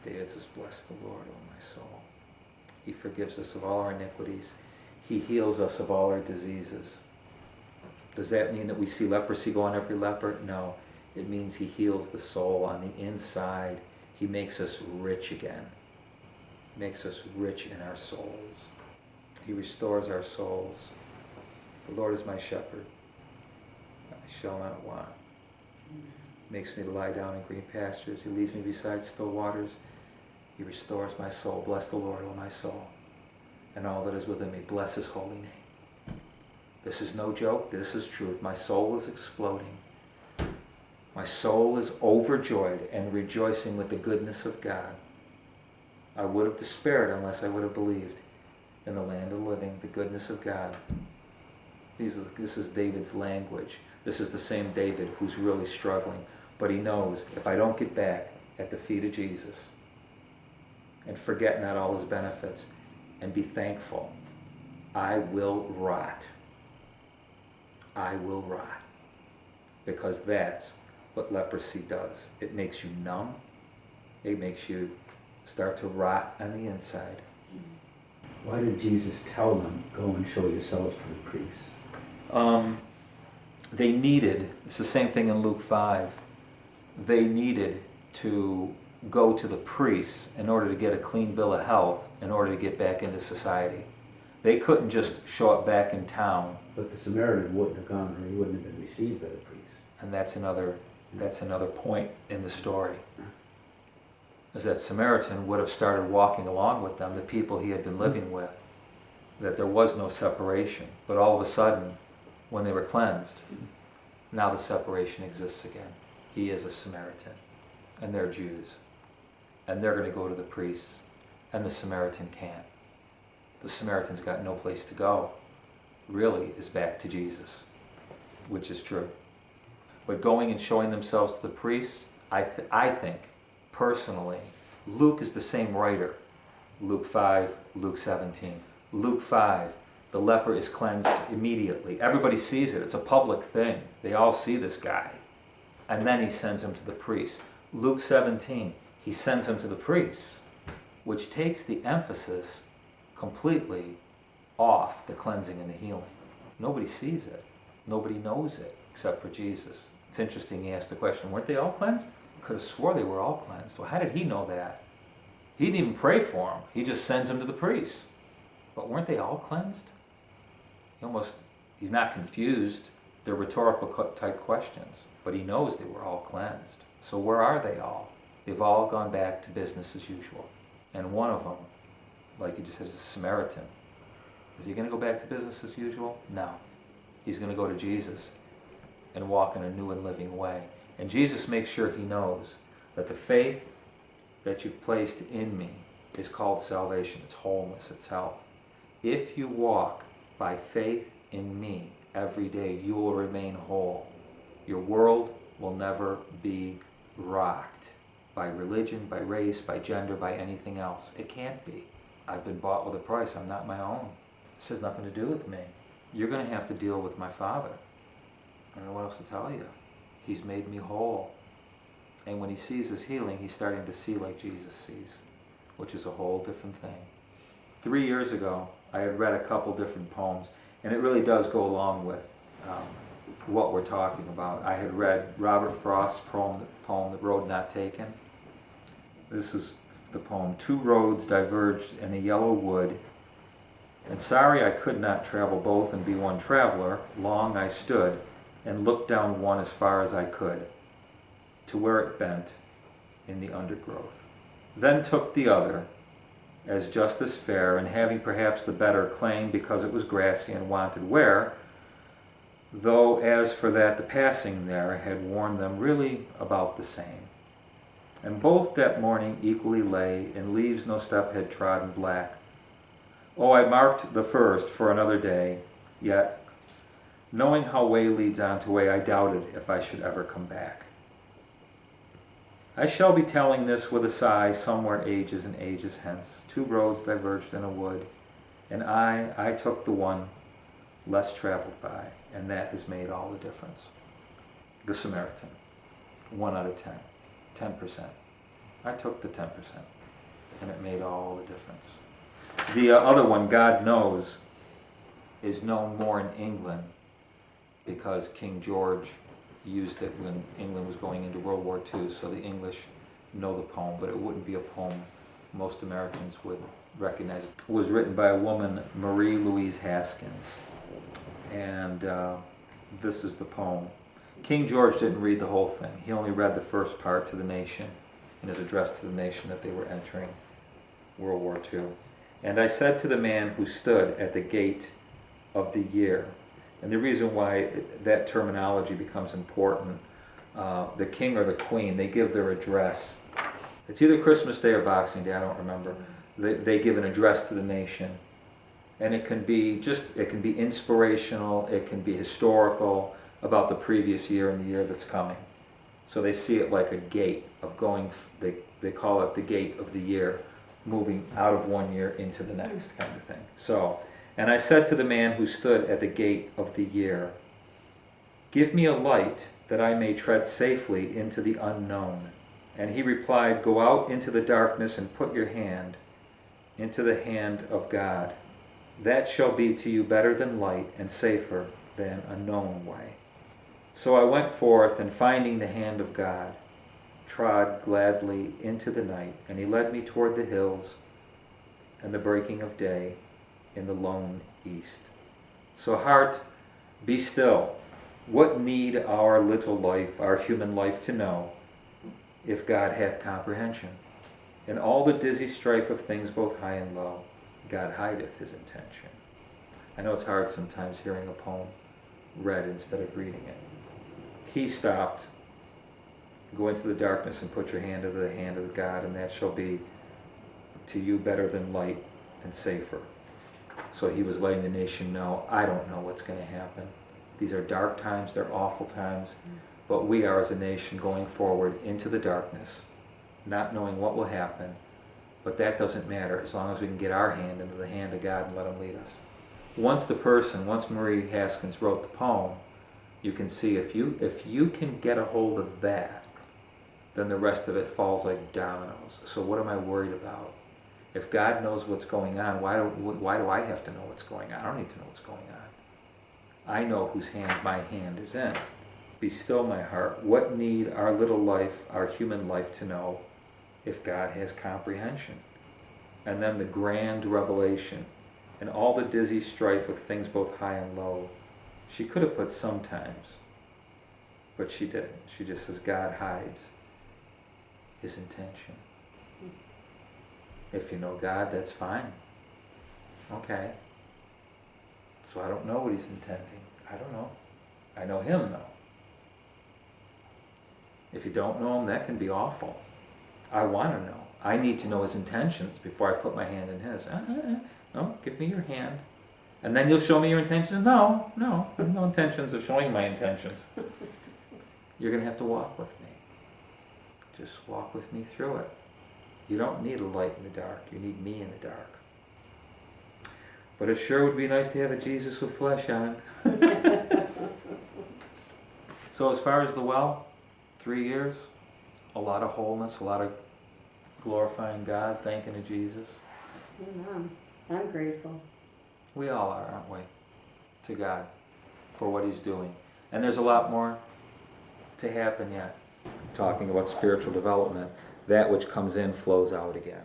David says, bless the Lord, O my soul. He forgives us of all our iniquities. He heals us of all our diseases. Does that mean that we see leprosy go on every leper? No. It means he heals the soul on the inside. He makes us rich again. Makes us rich in our souls. He restores our souls. The Lord is my shepherd. I shall not want. Makes me to lie down in green pastures. He leads me beside still waters. He restores my soul. Bless the Lord, O my soul. And all that is within me, bless his holy name. This is no joke. This is truth. My soul is exploding. My soul is overjoyed and rejoicing with the goodness of God. I would have despaired unless I would have believed in the land of the living, the goodness of God. This is David's language. This is the same David who's really struggling. But he knows, if I don't get back at the feet of Jesus and forget not all his benefits and be thankful, I will rot. I will rot. Because that's what leprosy does. It makes you numb. It makes you start to rot on the inside. Why did Jesus tell them, go and show yourselves to the priests? They needed, it's the same thing in Luke 5, they needed to go to the priests in order to get a clean bill of health, in order to get back into society. They couldn't just show up back in town. But the Samaritan wouldn't have gone, or he wouldn't have been received by the priests. And that's another point in the story. Is that Samaritan would have started walking along with them, the people he had been living with, that there was no separation. But all of a sudden, when they were cleansed, now the separation exists again. He is a Samaritan, and they're Jews. And they're going to go to the priests, and the Samaritan can't. The Samaritan's got no place to go. Really is back to Jesus, which is true. But going and showing themselves to the priests, I think, personally, Luke is the same writer. Luke 5, Luke 17. Luke 5, the leper is cleansed immediately. Everybody sees it. It's a public thing. They all see this guy. And then he sends him to the priests. Luke 17, he sends him to the priests, which takes the emphasis completely off the cleansing and the healing. Nobody sees it. Nobody knows it except for Jesus. It's interesting he asked the question, weren't they all cleansed? Could have swore they were all cleansed. Well, how did he know that? He didn't even pray for them. He just sends them to the priests. But weren't they all cleansed? He's not confused. They're rhetorical type questions. But he knows they were all cleansed. So where are they all? They've all gone back to business as usual. And one of them, like you just said, is a Samaritan. Is he going to go back to business as usual? No. He's going to go to Jesus and walk in a new and living way. And Jesus makes sure he knows that the faith that you've placed in me is called salvation. It's wholeness, it's health. If you walk by faith in me every day, you will remain whole. Your world will never be rocked by religion, by race, by gender, by anything else. It can't be. I've been bought with a price. I'm not my own. This has nothing to do with me. You're going to have to deal with my Father. I don't know what else to tell you. He's made me whole. And when he sees his healing, he's starting to see like Jesus sees, which is a whole different thing. 3 years ago, I had read a couple different poems, and it really does go along with what we're talking about. I had read Robert Frost's poem, The Road Not Taken. This is the poem. 2 roads diverged in a yellow wood, and sorry I could not travel both and be one traveler. Long I stood and looked down one as far as I could, to where it bent in the undergrowth. Then took the other, as just as fair, and having perhaps the better claim because it was grassy and wanted wear, though as for that the passing there had worn them really about the same. And both that morning equally lay, in leaves no step had trodden black. Oh, I marked the first for another day, yet, knowing how way leads on to way, I doubted if I should ever come back. I shall be telling this with a sigh somewhere ages and ages hence. 2 roads diverged in a wood, and I took the one less traveled by, and that has made all the difference. The Samaritan, 1 out of 10, 10%. I took the 10%, and it made all the difference. The other one, God Knows, is known more in England because King George used it when England was going into World War II, so the English know the poem, but it wouldn't be a poem most Americans would recognize. It was written by a woman, Marie Louise Haskins, and this is the poem. King George didn't read the whole thing. He only read the first part to the nation in his address to the nation that they were entering World War II. And I said to the man who stood at the gate of the year, and the reason why that terminology becomes important, the king or the queen, they give their address. It's either Christmas Day or Boxing Day, I don't remember. They give an address to the nation. And it can be inspirational, it can be historical, about the previous year and the year that's coming. So they see it like a gate of going, they call it the gate of the year, moving out of one year into the next kind of thing. So, and I said to the man who stood at the gate of the year, "Give me a light that I may tread safely into the unknown." And he replied, "Go out into the darkness and put your hand into the hand of God. That shall be to you better than light and safer than a known way." So I went forth, and finding the hand of God, trod gladly into the night, and he led me toward the hills and the breaking of day in the lone east. So heart, be still. What need our little life, our human life, to know, if God hath comprehension? In all the dizzy strife of things both high and low, God hideth his intention. I know it's hard sometimes hearing a poem read instead of reading it. He stopped, "Go into the darkness and put your hand into the hand of God, and that shall be to you better than light and safer." So he was letting the nation know, I don't know what's going to happen. These are dark times, they're awful times, but we are as a nation going forward into the darkness, not knowing what will happen, but that doesn't matter as long as we can get our hand into the hand of God and let him lead us. Once Marie Haskins wrote the poem, you can see if you can get a hold of that, then the rest of it falls like dominoes. So what am I worried about? If God knows what's going on, why do I have to know what's going on? I don't need to know what's going on. I know whose hand my hand is in. Be still, my heart. What need our little life, our human life, to know, if God has comprehension? And then the grand revelation, and all the dizzy strife of things both high and low. She could have put sometimes, but she didn't. She just says God hides his intention. If you know God, that's fine. Okay. So I don't know what he's intending. I don't know. I know him, though. If you don't know him, that can be awful. I want to know. I need to know his intentions before I put my hand in his. No, give me your hand. And then you'll show me your intentions? No, I have no intentions of showing my intentions. You're going to have to walk with me. Just walk with me through it. You don't need a light in the dark. You need me in the dark. But it sure would be nice to have a Jesus with flesh on. So as far as the well, 3 years, a lot of wholeness, a lot of glorifying God, thanking of Jesus. Amen. I'm grateful. We all are, aren't we? To God for what he's doing. And there's a lot more to happen yet. Talking about spiritual development, that which comes in flows out again.